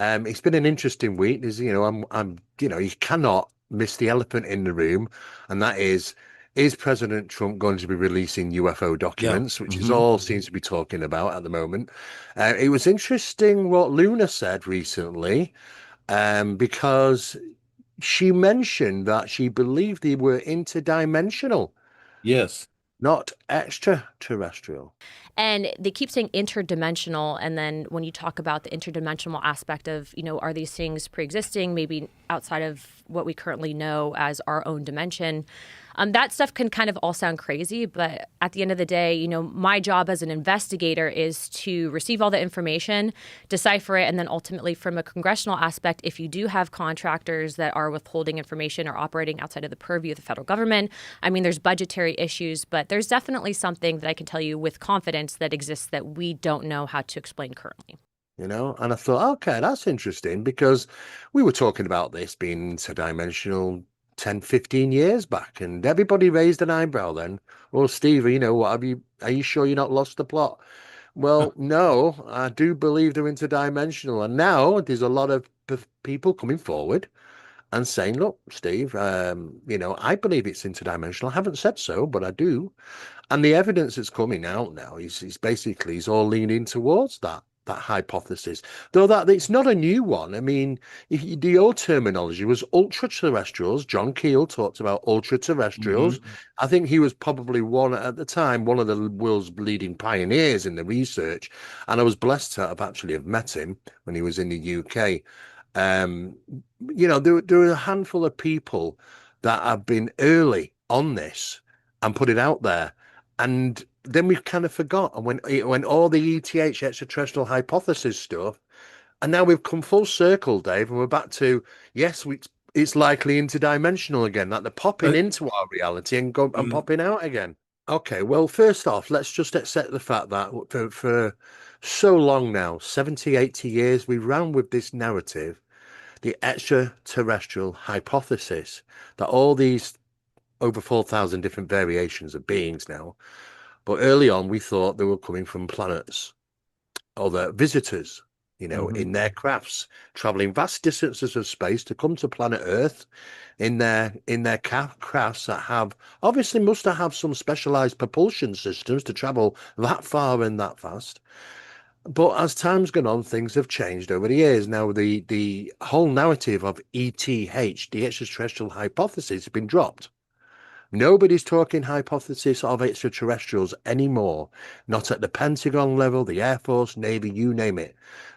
It's been an interesting week. You cannot miss the elephant in the room, and that is President Trump going to be releasing UFO Yeah. documents, which is Hmm. all seems to be talking about at the moment. It was interesting what Luna said recently, because she mentioned that she believed they were interdimensional, Yes. not extraterrestrial. And they keep saying interdimensional. And then when you talk about the interdimensional aspect of, are these things pre-existing, maybe outside of what we currently know as our own dimension? That stuff can kind of all sound crazy, but at the end of the day, my job as an investigator is to receive all the information, decipher it, and then ultimately from a congressional aspect, if you do have contractors that are withholding information or operating outside of the purview of the federal government, I mean, there's budgetary issues, but there's definitely something that I can tell you with confidence that exists that we don't know how to explain currently. And I thought, okay, that's interesting because we were talking about this being interdimensional 10, 15 years back, and everybody raised an eyebrow then. Well, Steve, what are you sure you're not lost the plot? Well, no, I do believe they're interdimensional. And now there's a lot of people coming forward and saying, look, Steve, I believe it's interdimensional. I haven't said so, but I do. And the evidence that's coming out now is basically is all leaning towards that hypothesis, though that it's not a new one. I mean, the old terminology was ultra terrestrials. John Keel talked about ultra terrestrials. Hmm. I think he was probably one at the time, one of the world's leading pioneers in the research. And I was blessed to have met him when he was in the UK. Um, there are a handful of people that have been early on this and put it out there. And then we kind of forgot. And when all the ETH extraterrestrial hypothesis stuff, and now we've come full circle, Dave, and we're back to yes, it's likely interdimensional again, that they're popping But into our reality and go and mm, popping out again. Okay, well, first off, let's just accept the fact that for so long now, 70, 80 years, we ran with this narrative, the extraterrestrial hypothesis, that all these over 4,000 different variations of beings now. But early on, we thought they were coming from planets, other visitors, mhm. in their crafts, traveling vast distances of space to come to planet Earth in their crafts that have obviously must have some specialized propulsion systems to travel that far and that fast. But as time's gone on, things have changed over the years. Now, the whole narrative of ETH, the extraterrestrial hypothesis, has been dropped. Nobody's talking hypothesis of extraterrestrials anymore. Not at the Pentagon level, the Air Force, Navy, you name it.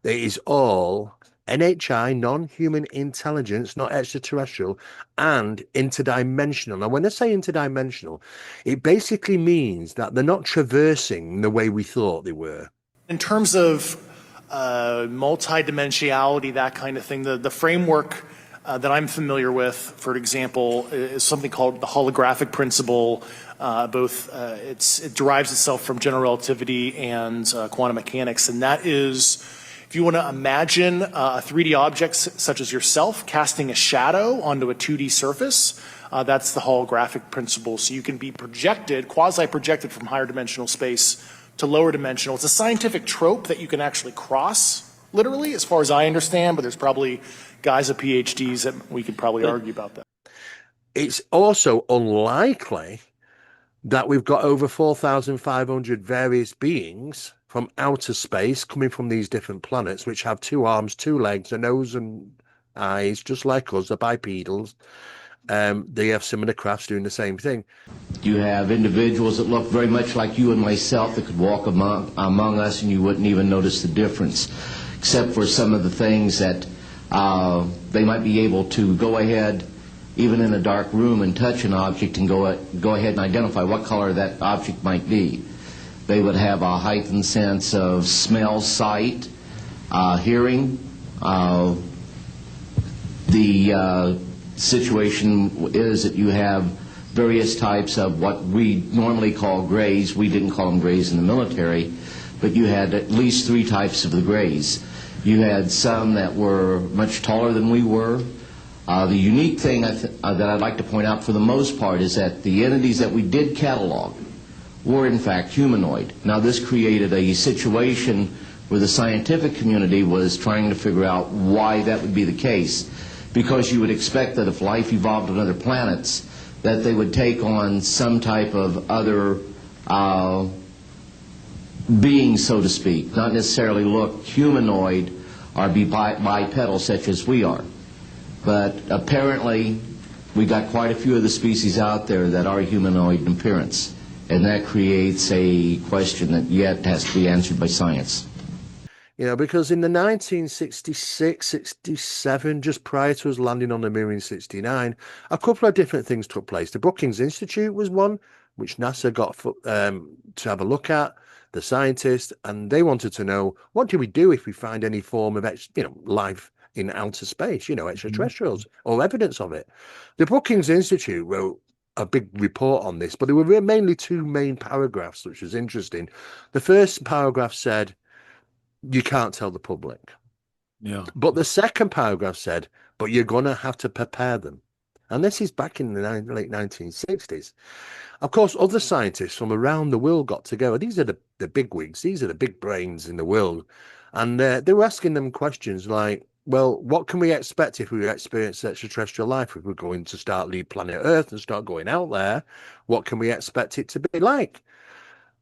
It is all NHI, non-human intelligence, not extraterrestrial, and interdimensional. Now, when I say interdimensional, it basically means that they're not traversing the way we thought they were. In terms of multidimensionality, that kind of thing, the framework that I'm familiar with, for example, is something called the holographic principle. It derives itself from general relativity and quantum mechanics, and that is, if you want to imagine a 3D object such as yourself casting a shadow onto a 2D surface, that's the holographic principle. So you can be projected, quasi-projected from higher dimensional space to lower dimensional. It's a scientific trope that you can actually cross, literally, as far as I understand, but there's probably guys with PhDs that we could probably argue about that. It's also unlikely that we've got over 4,500 various beings from outer space coming from these different planets, which have two arms, two legs, a nose and eyes, just like us, they're bipedals. They have similar crafts doing the same thing. You have individuals that look very much like you and myself that could walk among us and you wouldn't even notice the difference, except for some of the things that they might be able to go ahead, even in a dark room, and touch an object and go ahead and identify what color that object might be. They would have a heightened sense of smell, sight, hearing. The situation is that you have various types of what we normally call grays. We didn't call them grays in the military, but you had at least three types of the grays. You had some that were much taller than we were. The unique thing that I'd like to point out for the most part is that the entities that we did catalog were in fact humanoid. Now this created a situation where the scientific community was trying to figure out why that would be the case. Because you would expect that if life evolved on other planets, that they would take on some type of other being, so to speak, not necessarily look humanoid or be bipedal such as we are. But apparently we got quite a few of the species out there that are humanoid in appearance, and that creates a question that yet has to be answered by science. You know, because in the 1966, 67, just prior to us landing on the moon in 69, a couple of different things took place. The Brookings Institute was one, which NASA got to have a look at, the scientists, and they wanted to know, what do we do if we find any form of, life in outer space, extraterrestrials, or evidence of it? The Brookings Institute wrote a big report on this, but there were mainly two main paragraphs, which was interesting. The first paragraph said, you can't tell the public. Yeah. But the second paragraph said, but you're going to have to prepare them. And this is back in the late 1960s. Of course, other scientists from around the world got together. These are the big wigs. These are the big brains in the world. And they were asking them questions like, well, what can we expect if we experience extraterrestrial life? If we're going to start leave planet Earth and start going out there, what can we expect it to be like?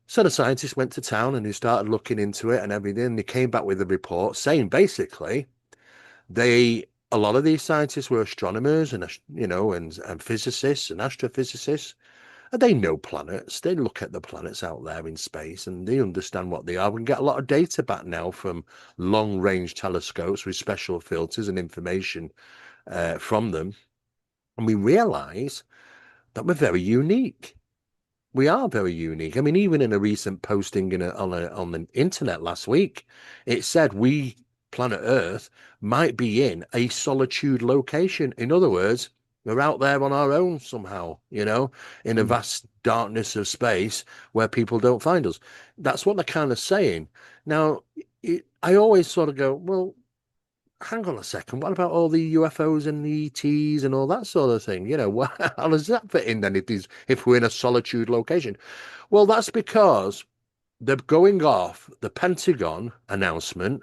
So the scientists went to town and they started looking into it and everything. They came back with a report saying basically a lot of these scientists were astronomers and physicists and astrophysicists, and they know planets. They look at the planets out there in space and they understand what they are. We can get a lot of data back now from long-range telescopes with special filters and information from them, and we realize that we're very unique. We are very unique. I mean, even in a recent posting on the internet last week, it said we, planet Earth, might be in a solitude location. In other words, we're out there on our own somehow, in a vast darkness of space where people don't find us. That's what they're kind of saying. Now, I always sort of go, well, hang on a second, what about all the UFOs and the ETs and all that sort of thing? How does that fit in then if we're in a solitude location? Well, that's because they're going off the Pentagon announcement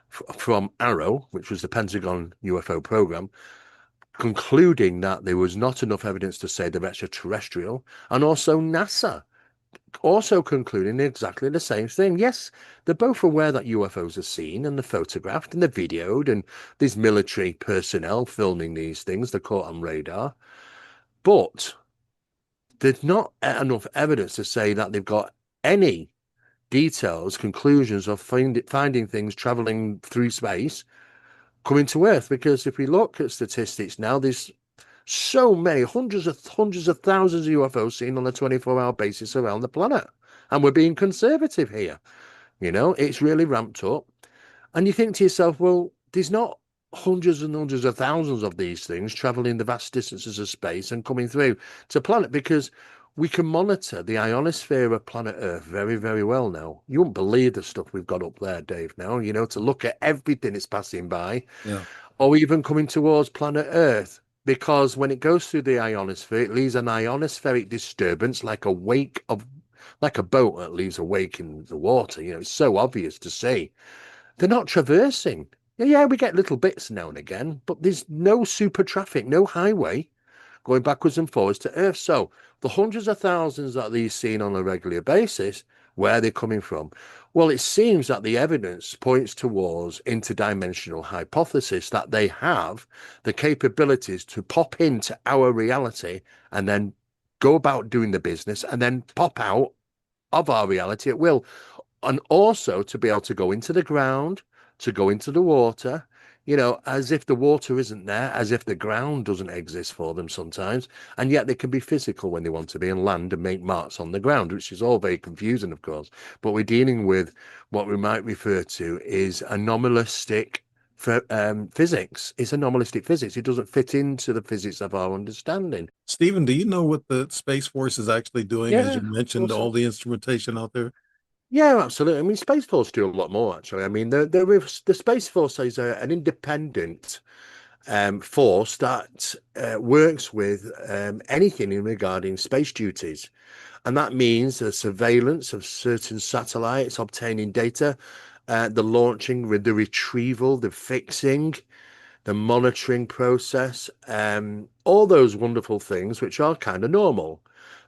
from Arrow, which was the Pentagon UFO program, concluding that there was not enough evidence to say they're extraterrestrial, and also NASA also concluding exactly the same thing. Yes, they're both aware that UFOs are seen and they're photographed and they're videoed, and there's military personnel filming these things. They're caught on radar. But there's not enough evidence to say that they've got any details, conclusions of finding things traveling through space coming to Earth. Because if we look at statistics now, there's so many, hundreds of thousands of UFOs seen on a 24-hour basis around the planet. And we're being conservative here. It's really ramped up. And you think to yourself, well, there's not hundreds and hundreds of thousands of these things traveling the vast distances of space and coming through to planet, because we can monitor the ionosphere of planet Earth very, very well now. You won't believe the stuff we've got up there, Dave, now, to look at everything that's passing by, or even coming towards planet Earth. Because when it goes through the ionosphere, it leaves an ionospheric disturbance like a boat that leaves a wake in the water. It's so obvious to see. They're not traversing. Yeah, we get little bits now and again, but there's no super traffic, no highway going backwards and forwards to Earth. So the hundreds of thousands that these seen on a regular basis, where are they coming from? Well, it seems that the evidence points towards interdimensional hypothesis, that they have the capabilities to pop into our reality and then go about doing the business and then pop out of our reality at will. And also to be able to go into the ground, to go into the water, as if the water isn't there, as if the ground doesn't exist for them sometimes. And yet they can be physical when they want to be and land and make marks on the ground, which is all very confusing, of course. But we're dealing with what we might refer to is anomalistic physics. It's anomalistic physics. It doesn't fit into the physics of our understanding. Stephen, do you know what the Space Force is actually doing? As you mentioned, all the instrumentation out there. Yeah, absolutely. I mean, Space Force do a lot more, actually. I mean, the Space Force is an independent force that works with anything regarding space duties. And that means the surveillance of certain satellites, obtaining data, the launching, with the retrieval, the fixing, the monitoring process, all those wonderful things which are kind of normal.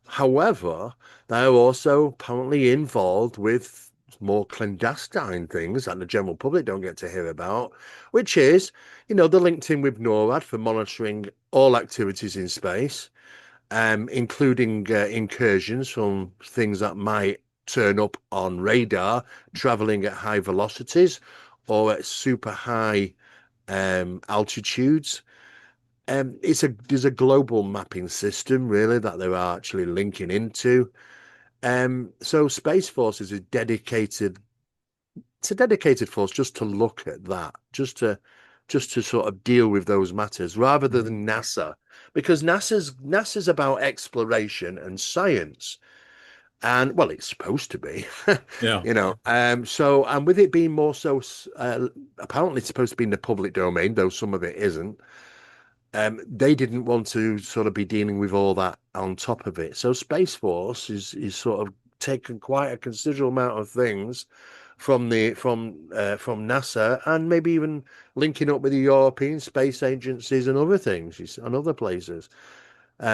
However, they're also apparently involved with more clandestine things that the general public don't get to hear about, which is, they're linked in with NORAD for monitoring all activities in space, including incursions from things that might turn up on radar, traveling at high velocities or at super high altitudes. There's a global mapping system really that they're actually linking into. So Space Force is a dedicated force just to look at that, just to sort of deal with those matters rather than NASA, because NASA's about exploration and science. And well, it's supposed to be, So, and with it being more so, apparently it's supposed to be in the public domain, though some of it isn't. They didn't want to sort of be dealing with all that on top of it. So Space Force is sort of taken quite a considerable amount of things from NASA, and maybe even linking up with the European space agencies and other things and other places.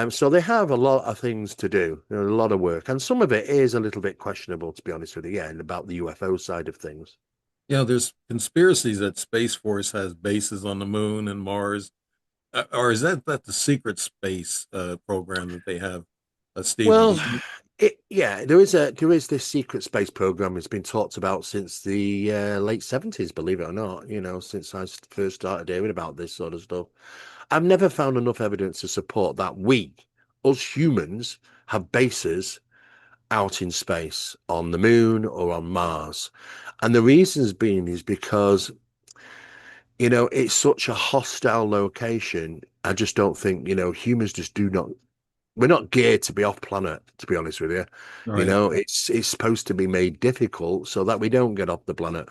So they have a lot of things to do, a lot of work, and some of it is a little bit questionable, to be honest with you. Yeah, and about the UFO side of things. Yeah, there's conspiracies that Space Force has bases on the moon and Mars. Or is that the secret space program that they have, Steve? Well, there is this secret space program that's been talked about since the late 70s, believe it or not. Since I first started hearing about this sort of stuff, I've never found enough evidence to support that us humans, have bases out in space on the moon or on Mars, and the reasons being is because it's such a hostile location. I just don't think, humans just do not, we're not geared to be off planet, to be honest with you. Right. It's supposed to be made difficult so that we don't get off the planet.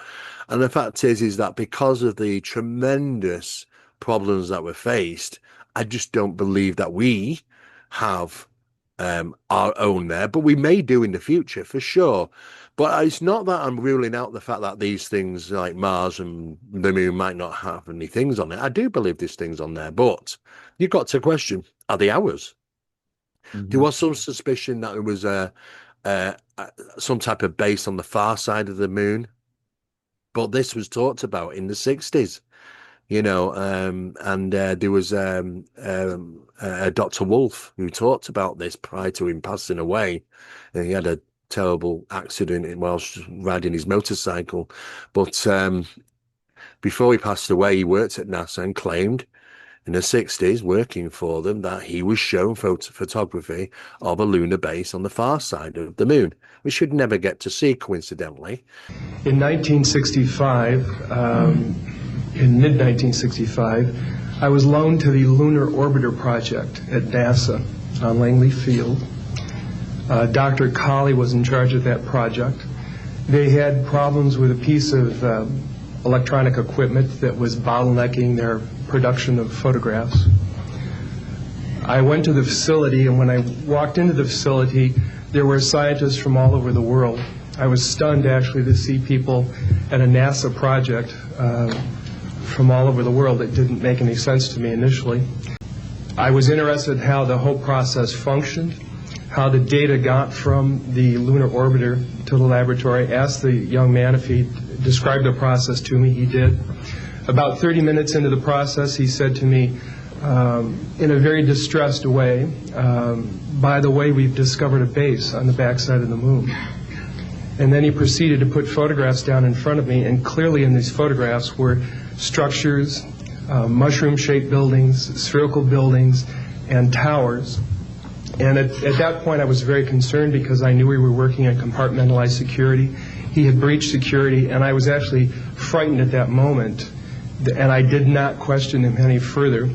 And the fact is that because of the tremendous problems that we're faced, I just don't believe that we have our own there, but we may do in the future for sure. But it's not that I'm ruling out the fact that these things like Mars and the moon might not have any things on it. I do believe there's things on there, but you've got to question, are they ours? There was some suspicion that it was some type of base on the far side of the moon, but this was talked about in the 60s. And there was Dr. Wolf who talked about this prior to him passing away. And he had a terrible accident whilst riding his motorcycle. But before he passed away, he worked at NASA and claimed in the 60s, working for them, that he was shown photography of a lunar base on the far side of the moon, which you'd never get to see, coincidentally. In 1965, in mid-1965, I was loaned to the Lunar Orbiter Project at NASA on Langley Field. Dr. Colley was in charge of that project. They had problems with a piece of electronic equipment that was bottlenecking their production of photographs. I went to the facility, and when I walked into the facility, there were scientists from all over the world. I was stunned, actually, to see people at a NASA project from all over the world. It didn't make any sense to me initially. I was interested in how the whole process functioned, how the data got from the lunar orbiter to the laboratory. Asked the young man if he described the process to me. He did. About 30 minutes into the process, he said to me, in a very distressed way, by the way, we've discovered a base on the backside of the moon. And then he proceeded to put photographs down in front of me, and clearly in these photographs were structures, mushroom-shaped buildings, spherical buildings, and towers. And at that point, I was very concerned because I knew we were working on compartmentalized security. He had breached security, and I was actually frightened at that moment, and I did not question him any further.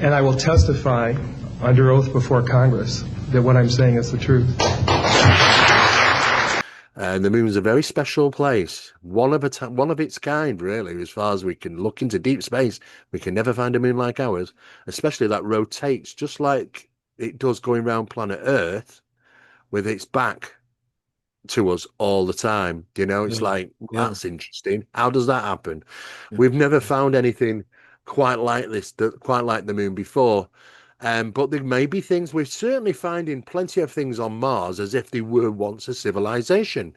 And I will testify under oath before Congress that what I'm saying is the truth. And the moon's a very special place, one of its kind, really. As far as we can look into deep space, we can never find a moon like ours, especially that rotates just like it does going around planet Earth, with its back to us all the time. You know, it's Yeah. like, Yeah. that's interesting. How does that happen? Yeah. We've never found anything quite like this, quite like the moon before. But there may be things, we're certainly finding plenty of things on Mars as if they were once a civilization.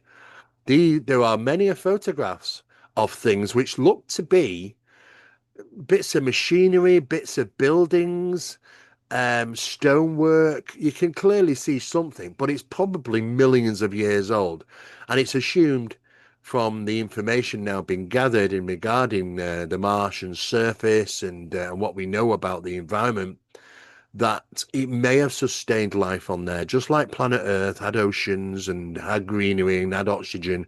There are many photographs of things which look to be bits of machinery, bits of buildings, stonework. You can clearly see something, but it's probably millions of years old. And it's assumed from the information now being gathered in regarding the Martian surface and what we know about the environment that it may have sustained life on there, just like planet Earth had oceans and had greenery and had oxygen.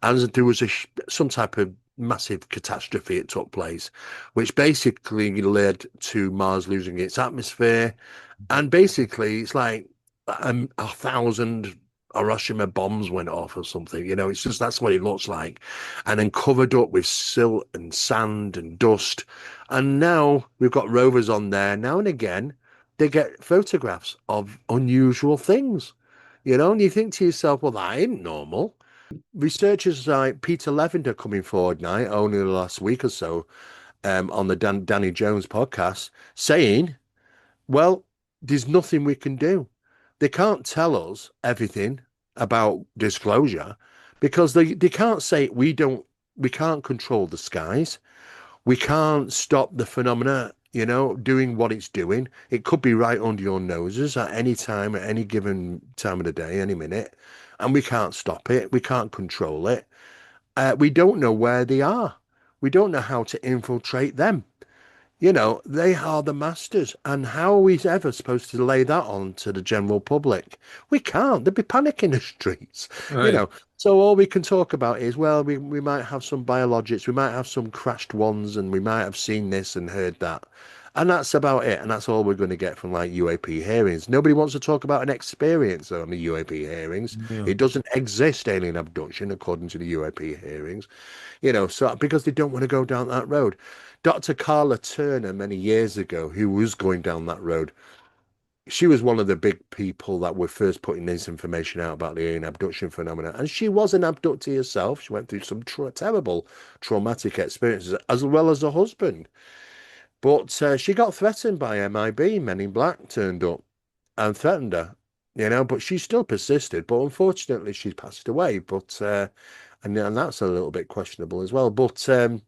And there was some type of massive catastrophe that took place, which basically led to Mars losing its atmosphere. And basically, it's like 1,000 Hiroshima bombs went off or something. You know, it's just that's what it looks like. And then covered up with silt and sand and dust. And now we've got rovers on there now and again they get photographs of unusual things, you know, and you think to yourself, well, that ain't normal. Researchers like Peter Levender coming forward now, only the last week or so, on the Danny Jones podcast, saying, well, there's nothing we can do. They can't tell us everything about disclosure because they can't say we can't control the skies. We can't stop the phenomena, you know, doing what it's doing. It could be right under your noses at any time, at any given time of the day, any minute. And we can't stop it. We can't control it. We don't know where they are. We don't know how to infiltrate them. You know, they are the masters. And how are we ever supposed to lay that on to the general public? We can't. They'd be panicking the streets, you Right. know. So all we can talk about is, well, we might have some biologics, we might have some crashed ones, and we might have seen this and heard that. And that's about it. And that's all we're going to get from like UAP hearings. Nobody wants to talk about an experience on the UAP hearings. Yeah. It doesn't exist, alien abduction, according to the UAP hearings, you know, so because they don't want to go down that road. Dr. Carla Turner, many years ago, who was going down that road, she was one of the big people that were first putting this information out about the alien abduction phenomena. And she was an abductee herself. She went through some terrible traumatic experiences, as well as her husband. But she got threatened by MIB, Men in Black turned up and threatened her, you know, but she still persisted. But unfortunately, she passed away. But and that's a little bit questionable as well. But and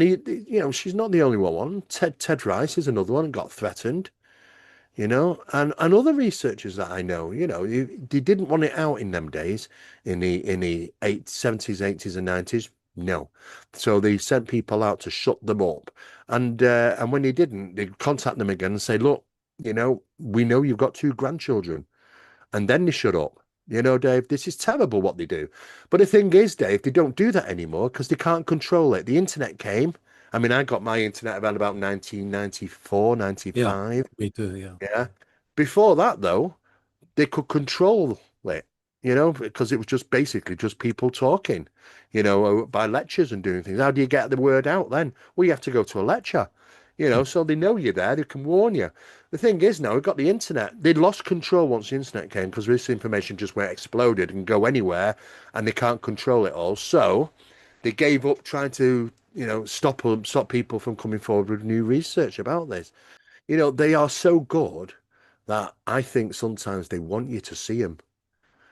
you know, she's not the only one. Ted Rice is another one, got threatened, you know, and other researchers that I know, you know, they didn't want it out in them days, in the 70s, 80s, and 90s. No, so they sent people out to shut them up, and when they didn't, they'd contact them again and say, look, you know, we know you've got two grandchildren, and then they shut up. You know, Dave, this is terrible what they do. But the thing is, Dave, they don't do that anymore because they can't control it. The internet came. I mean, I got my internet around about 1994, Yeah. 95. Me too. Yeah. Yeah. Before that, though, they could control it, you know, because it was just basically just people talking, you know, by lectures and doing things. How do you get the word out then? Well, you have to go to a lecture, you know, so they know you're there, they can warn you. The thing is now, we've got the internet. They lost control once the internet came because this information just went exploded and go anywhere and they can't control it all. So they gave up trying to, you know, stop people from coming forward with new research about this. You know, they are so good that I think sometimes they want you to see them.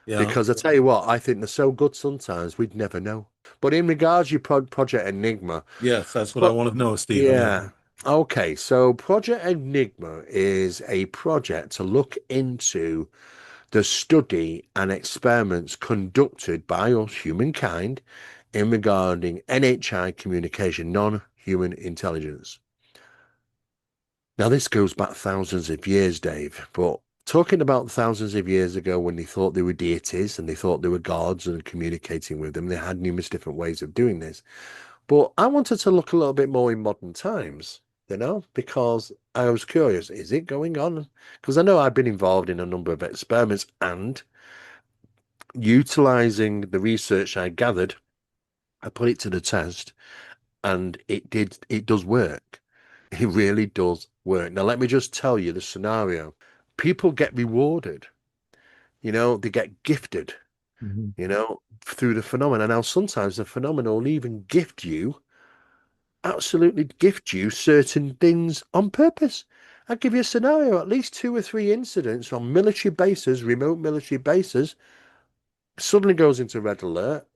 Yeah. Because I tell you what, I think they're so good sometimes we'd never know. But in regards to your Project Enigma, Yes. That's what I pro- want to know, Stephen. Yeah. yeah. Okay, so Project Enigma is a project to look into the study and experiments conducted by us, humankind, in regarding NHI communication, non-human intelligence. Now, this goes back thousands of years, Dave, but talking about thousands of years ago when they thought they were deities and they thought they were gods and communicating with them, they had numerous different ways of doing this. But I wanted to look a little bit more in modern times, you know, because I was curious, is it going on? Because I know I've been involved in a number of experiments and utilizing the research I gathered, I put it to the test and it does work. It really does work. Now, let me just tell you the scenario. People get rewarded, you know, they get gifted you know, through the phenomena. Now, sometimes the phenomena will even absolutely gift you certain things on purpose. I'll give you a scenario, at least 2 or 3 incidents on military bases, remote military bases, suddenly goes into red alert,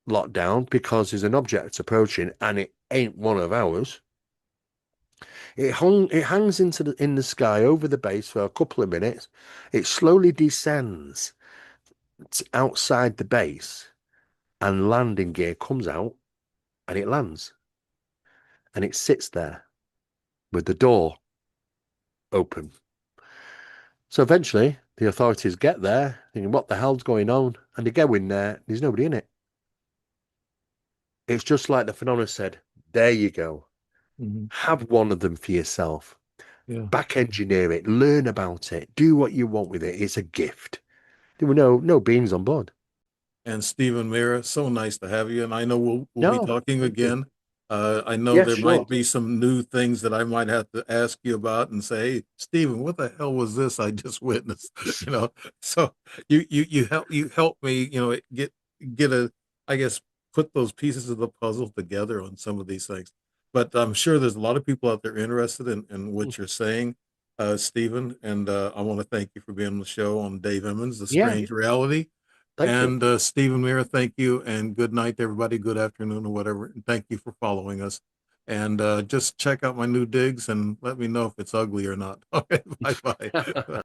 lockdown, because there's an object approaching and it ain't one of ours. It hangs in the sky over the base for a couple of minutes. It slowly descends outside the base, and landing gear comes out and it lands. And it sits there with the door open. So eventually the authorities get there thinking, what the hell's going on? And they go in there, there's nobody in it. It's just like the phenomena said, there you go. Have one of them for yourself. Yeah. Back engineer it, learn about it, do what you want with it. It's a gift. There were no beings on board. And Stephen Mera, so nice to have you. And I know we'll be talking thank you. again. I know Yeah, there sure. might be some new things that I might have to ask you about and say, hey, Stephen, what the hell was this I just witnessed? You know, so you help me, you know, get a, I guess, put those pieces of the puzzle together on some of these things. But I'm sure there's a lot of people out there interested in what you're saying, Stephen. And I want to thank you for being on the show on Dave Emmons, The Yeah. Strange Reality. Thank you. And Stephen Mera, thank you, and good night to everybody, good afternoon or whatever. And thank you for following us. And just check out my new digs and let me know if it's ugly or not. Okay, bye-bye.